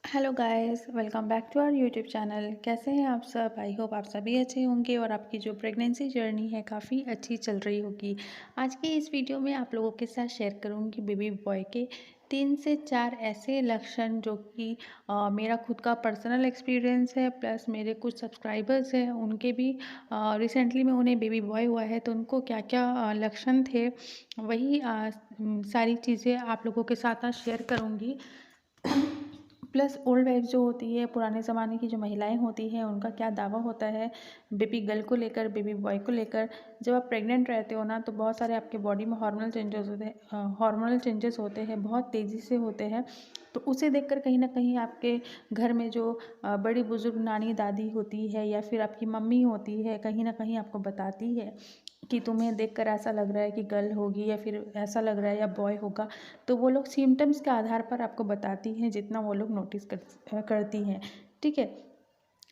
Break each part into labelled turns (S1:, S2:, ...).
S1: Hello guys, welcome back to our YouTube channel. कैसे हैं आप सब? आई होप आप सभी अच्छे होंगे और आपकी जो प्रेगनेंसी जर्नी है काफ़ी अच्छी चल रही होगी। आज की इस वीडियो में आप लोगों के साथ शेयर करूंगी बेबी बॉय के 3 से 4 ऐसे लक्षण जो कि मेरा खुद का पर्सनल एक्सपीरियंस है, प्लस मेरे कुछ सब्सक्राइबर्स हैं उनके भी रिसेंटली में उन्हें बेबी बॉय हुआ है, तो उनको क्या क्या लक्षण थे वही सारी चीज़ें आप लोगों के साथ आज शेयर करूँगी। प्लस ओल्ड वाइफ जो होती है, पुराने ज़माने की जो महिलाएं होती हैं, उनका क्या दावा होता है बेबी गर्ल को लेकर, बेबी बॉय को लेकर। जब आप प्रेग्नेंट रहते हो ना, तो बहुत सारे आपके बॉडी में हार्मोनल चेंजेस होते हैं, बहुत तेज़ी से होते हैं। तो उसे देखकर कहीं ना कहीं आपके घर में जो बड़ी बुजुर्ग नानी दादी होती है या फिर आपकी मम्मी होती है, कहीं ना कहीं आपको बताती है कि तुम्हें देखकर ऐसा लग रहा है कि गर्ल होगी या फिर ऐसा लग रहा है या बॉय होगा। तो वो लोग सिम्टम्स के आधार पर आपको बताती हैं जितना वो लोग नोटिस करती हैं, ठीक है।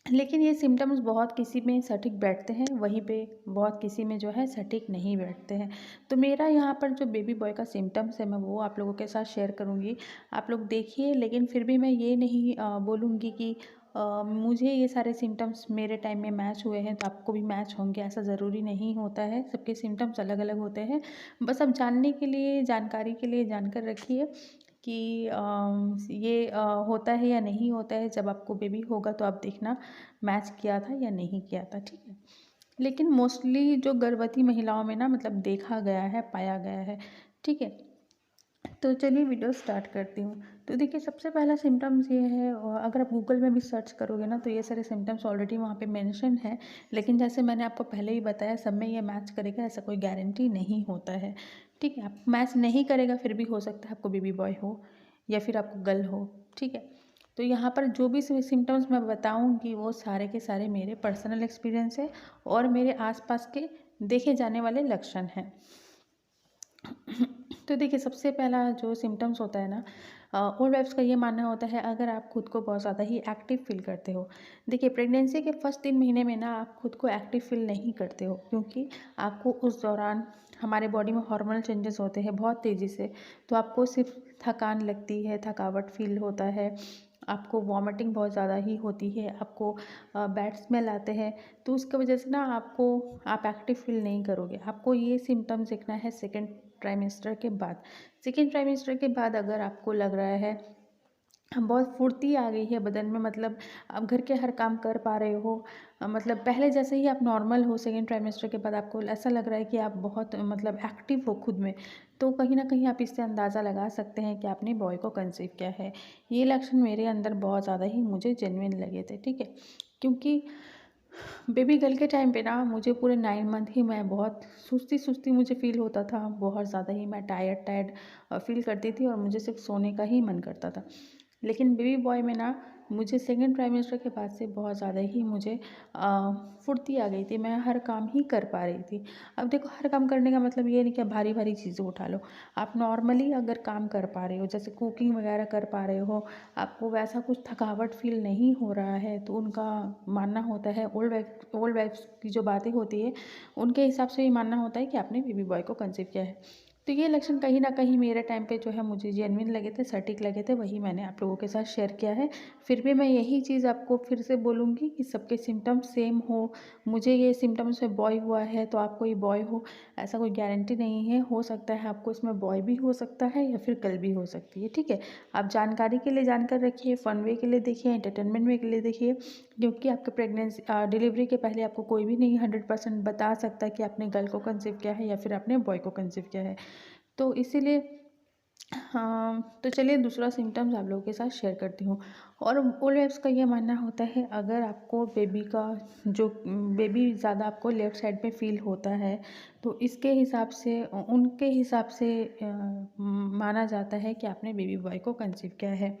S1: लेकिन ये सिम्टम्स बहुत किसी में सटीक बैठते हैं, वहीं पे बहुत किसी में जो है सटीक नहीं बैठते हैं। तो मेरा यहाँ पर जो बेबी बॉय का सिम्टम्स है, मैं वो आप लोगों के साथ शेयर करूँगी। आप लोग देखिए, लेकिन फिर भी मैं ये नहीं बोलूँगी कि मुझे ये सारे सिम्टम्स मेरे टाइम में मैच हुए हैं तो आपको भी मैच होंगे, ऐसा ज़रूरी नहीं होता है। सबके सिम्टम्स अलग अलग होते हैं। बस अब जानने के लिए, जानकारी के लिए जानकर रखिए कि ये होता है या नहीं होता है। जब आपको बेबी होगा तो आप देखना मैच किया था या नहीं किया था, ठीक है। लेकिन मोस्टली जो गर्भवती महिलाओं में ना, मतलब देखा गया है, पाया गया है, ठीक है। तो चलिए वीडियो स्टार्ट करती हूँ। तो देखिए, सबसे पहला सिम्टम्स ये है, और अगर आप गूगल में भी सर्च करोगे ना, तो ये सारे सिम्टम्स ऑलरेडी वहाँ पे मेंशन है। लेकिन जैसे मैंने आपको पहले ही बताया, सब में ये मैच करेगा ऐसा कोई गारंटी नहीं होता है, ठीक है। आप मैच नहीं करेगा, फिर भी हो सकता है आपको बेबी बॉय हो या फिर आपको गर्ल हो, ठीक है। तो यहाँ पर जो भी सिम्टम्स मैं बताऊँगी वो सारे के सारे मेरे पर्सनल एक्सपीरियंस है और मेरे आसपास के देखे जाने वाले लक्षण हैं। तो देखिए, सबसे पहला जो सिम्टम्स होता है ना, ओल्ड वाइफ्स का ये मानना होता है, अगर आप खुद को बहुत ज़्यादा ही एक्टिव फील करते हो। देखिए, प्रेगनेंसी के फर्स्ट 3 महीने में ना आप खुद को एक्टिव फील नहीं करते हो, क्योंकि आपको उस दौरान हमारे बॉडी में हार्मोनल चेंजेस होते हैं बहुत तेज़ी से। तो आपको सिर्फ थकान लगती है, थकावट फील होता है, आपको वॉमिटिंग बहुत ज़्यादा ही होती है, आपको बैड स्मेल आते हैं। तो उसकी वजह से ना आप एक्टिव फील नहीं करोगे। आपको ये सिम्टम्स देखना है सेकेंड ट्राइमेस्टर के बाद। सेकेंड ट्राइमेस्टर के बाद अगर आपको लग रहा है बहुत फुर्ती आ गई है बदन में, मतलब आप घर के हर काम कर पा रहे हो, मतलब पहले जैसे ही आप नॉर्मल हो, सेकेंड ट्राइमेस्टर के बाद आपको ऐसा लग रहा है कि आप बहुत मतलब एक्टिव हो खुद में, तो कहीं ना कहीं आप इससे अंदाज़ा लगा सकते हैं कि आपने बॉय को कंसीव किया है। ये लक्षण मेरे अंदर बहुत ज़्यादा ही मुझे जेन्युइन लगे थे, ठीक है। क्योंकि बेबी गर्ल के टाइम पे ना मुझे पूरे 9 मंथ ही मैं बहुत सुस्ती सुस्ती मुझे फ़ील होता था, बहुत ज़्यादा ही मैं टायर्ड टायर्ड फ़ील करती थी और मुझे सिर्फ सोने का ही मन करता था। लेकिन बेबी बॉय में ना मुझे सेकेंड ट्राइमेस्टर के बाद से बहुत ज़्यादा ही मुझे फुर्ती आ गई थी, मैं हर काम ही कर पा रही थी। अब देखो, हर काम करने का मतलब ये नहीं कि भारी भारी चीज़ें उठा लो। आप नॉर्मली अगर काम कर पा रहे हो, जैसे कुकिंग वगैरह कर पा रहे हो, आपको वैसा कुछ थकावट फील नहीं हो रहा है, तो उनका मानना होता है, ओल्ड वाइफ्स की जो बातें होती है उनके हिसाब से ये मानना होता है कि आपने बेबी बॉय को कंसीव किया है। तो ये लक्षण कहीं ना कहीं मेरे टाइम पे जो है मुझे जेन्युइन लगे थे, सटीक लगे थे, वही मैंने आप लोगों के साथ शेयर किया है। फिर भी मैं यही चीज़ आपको फिर से बोलूँगी कि सबके सिम्टम्स सेम हो, मुझे ये सिम्टम्स में बॉय हुआ है तो आपको ये बॉय हो, ऐसा कोई गारंटी नहीं है। हो सकता है आपको इसमें बॉय भी हो सकता है या फिर गर्ल भी हो सकती है, ठीक है। आप जानकारी के लिए जानकर रखिए, फन वे के लिए देखिए, एंटरटेनमेंट वे के लिए देखिए, क्योंकि आपके प्रेगनेंसी डिलीवरी के पहले आपको कोई भी नहीं 100% बता सकता कि आपने गर्ल को कंसीव किया है या फिर आपने बॉय को कंसीव किया है। तो इसीलिए हाँ, तो चलिए दूसरा सिम्टम्स आप लोगों के साथ शेयर करती हूँ। और ओल्ड वाइफ्स का ये मानना होता है, अगर आपको बेबी का जो बेबी ज़्यादा आपको लेफ़्ट साइड में फ़ील होता है, तो इसके हिसाब से उनके हिसाब से माना जाता है कि आपने बेबी बॉय को कंसीव किया है।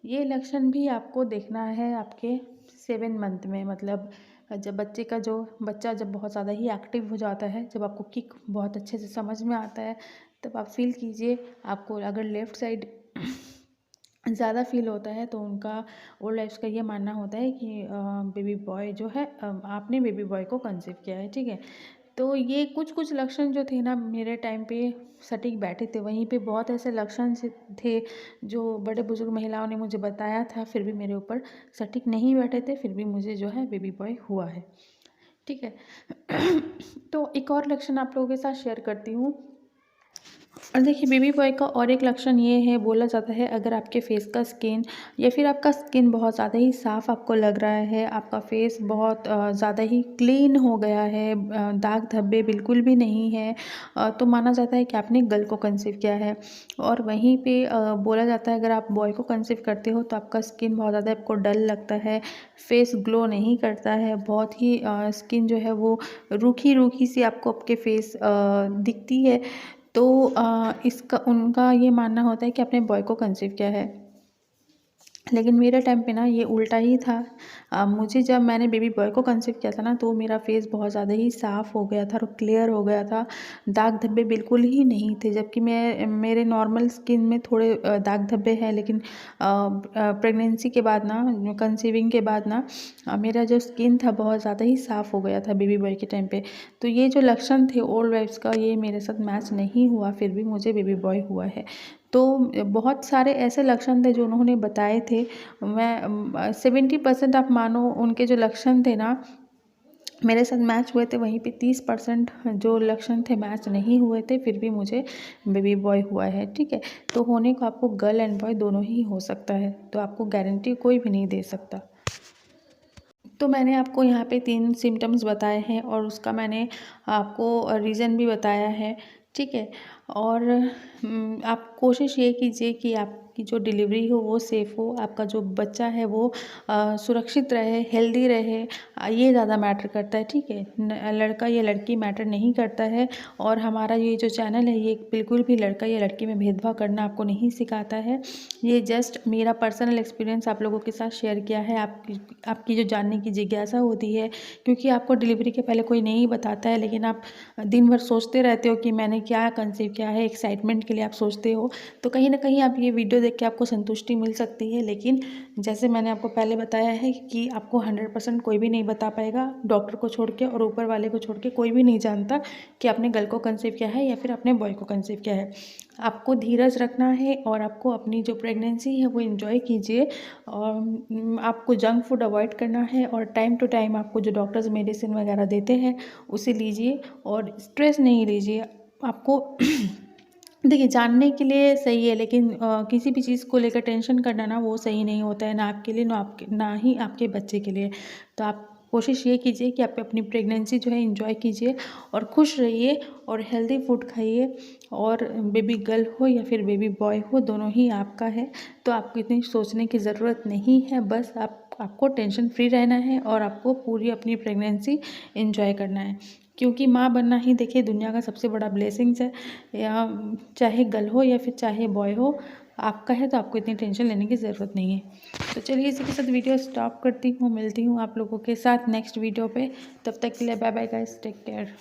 S1: ये लक्षण भी आपको देखना है आपके 7 मंथ में, मतलब जब बच्चा जब बहुत ज़्यादा ही एक्टिव हो जाता है, जब आपको किक बहुत अच्छे से समझ में आता है, तब आप फील कीजिए। आपको अगर लेफ़्ट साइड ज़्यादा फील होता है तो उनका ओल्ड लाइफ्स का ये मानना होता है कि बेबी बॉय जो है, आपने बेबी बॉय को कंसीव किया है, ठीक है। तो ये कुछ लक्षण जो थे ना मेरे टाइम पे सटीक बैठे थे। वहीं पे बहुत ऐसे लक्षण से थे जो बड़े बुजुर्ग महिलाओं ने मुझे बताया था, फिर भी मेरे ऊपर सटीक नहीं बैठे थे, फिर भी मुझे जो है बेबी बॉय हुआ है। ठीक है। तो एक और लक्षण आप लोगों के साथ शेयर करती हूँ। और देखिए बेबी बॉय का और एक लक्षण ये है, बोला जाता है अगर आपके फेस का स्किन या फिर आपका स्किन बहुत ज़्यादा ही साफ़ आपको लग रहा है, आपका फेस बहुत ज़्यादा ही क्लीन हो गया है, दाग धब्बे बिल्कुल भी नहीं है, तो माना जाता है कि आपने गर्ल को कंसीव किया है। और वहीं पे बोला जाता है अगर आप बॉय को कंसीव करते हो तो आपका स्किन बहुत ज़्यादा आपको डल लगता है, फेस ग्लो नहीं करता है, बहुत ही स्किन जो है वो रूखी रूखी सी आपको आपके फेस दिखती है। तो इसका उनका ये मानना होता है कि आपने बॉय को कंसीव किया है। लेकिन मेरे टाइम पे ना ये उल्टा ही था। मुझे जब मैंने बेबी बॉय को कंसीव किया था ना तो मेरा फेस बहुत ज़्यादा ही साफ़ हो गया था और क्लियर हो गया था, दाग धब्बे बिल्कुल ही नहीं थे। जबकि मेरे नॉर्मल स्किन में थोड़े दाग धब्बे हैं, लेकिन प्रेगनेंसी के बाद ना, कंसीविंग के बाद ना मेरा जो स्किन था बहुत ज़्यादा ही साफ़ हो गया था बेबी बॉय के टाइम पे। तो ये जो लक्षण थे ओल्ड वाइफ्स का, ये मेरे साथ मैच नहीं हुआ, फिर भी मुझे बेबी बॉय हुआ है। तो बहुत सारे ऐसे लक्षण थे जो उन्होंने बताए थे। मैं 70% आप मानो उनके जो लक्षण थे ना मेरे साथ मैच हुए थे, वहीं पे 30% जो लक्षण थे मैच नहीं हुए थे, फिर भी मुझे बेबी बॉय हुआ है। ठीक है। तो होने को आपको गर्ल एंड बॉय दोनों ही हो सकता है, तो आपको गारंटी कोई भी नहीं दे सकता। तो मैंने आपको यहाँ पे 3 सिम्पटम्स बताए हैं और उसका मैंने आपको रीज़न भी बताया है। ठीक है। और आप कोशिश ये कीजिए कि आपकी जो डिलीवरी हो वो सेफ़ हो, आपका जो बच्चा है वो सुरक्षित रहे, हेल्दी रहे, ये ज़्यादा मैटर करता है। ठीक है। लड़का या लड़की मैटर नहीं करता है। और हमारा ये जो चैनल है ये बिल्कुल भी लड़का या लड़की में भेदभाव करना आपको नहीं सिखाता है। ये जस्ट मेरा पर्सनल एक्सपीरियंस आप लोगों के साथ शेयर किया है। आपकी जो जानने की जिज्ञासा होती है, क्योंकि आपको डिलीवरी के पहले कोई नहीं बताता है, लेकिन आप दिन भर सोचते रहते हो कि मैंने क्या कंसीव किया है, एक्साइटमेंट के लिए आप सोचते हो, तो कहीं ना कहीं आप ये वीडियो देख के आपको संतुष्टि मिल सकती है। लेकिन जैसे मैंने आपको पहले बताया है कि आपको 100% कोई भी नहीं बता पाएगा, डॉक्टर को छोड़ के और ऊपर वाले को छोड़ के कोई भी नहीं जानता कि आपने गर्ल को कंसीव किया है या फिर आपने बॉय को कंसीव किया है। आपको धीरज रखना है और आपको अपनी जो प्रेगनेंसी है वो इन्जॉय कीजिए। और आपको जंक फूड अवॉइड करना है और टाइम टू टाइम आपको जो डॉक्टर्स मेडिसिन वगैरह देते हैं उसे लीजिए और स्ट्रेस नहीं लीजिए। आपको देखिए जानने के लिए सही है, लेकिन किसी भी चीज़ को लेकर टेंशन करना ना वो सही नहीं होता है, ना आपके लिए ना ही आपके बच्चे के लिए। तो आप कोशिश ये कीजिए कि आप अपनी प्रेगनेंसी जो है एंजॉय कीजिए और खुश रहिए और हेल्दी फूड खाइए। और बेबी गर्ल हो या फिर बेबी बॉय हो, दोनों ही आपका है, तो आपको इतनी सोचने की ज़रूरत नहीं है। बस आपको टेंशन फ्री रहना है और आपको पूरी अपनी प्रेगनेंसी एंजॉय करना है, क्योंकि माँ बनना ही देखिए दुनिया का सबसे बड़ा ब्लेसिंग्स है। या चाहे गर्ल हो या फिर चाहे बॉय हो, आपका है तो आपको इतनी टेंशन लेने की ज़रूरत नहीं है। तो चलिए इसी के साथ वीडियो स्टॉप करती हूँ, मिलती हूँ आप लोगों के साथ नेक्स्ट वीडियो पे। तब तक के लिए bye bye guys, take care.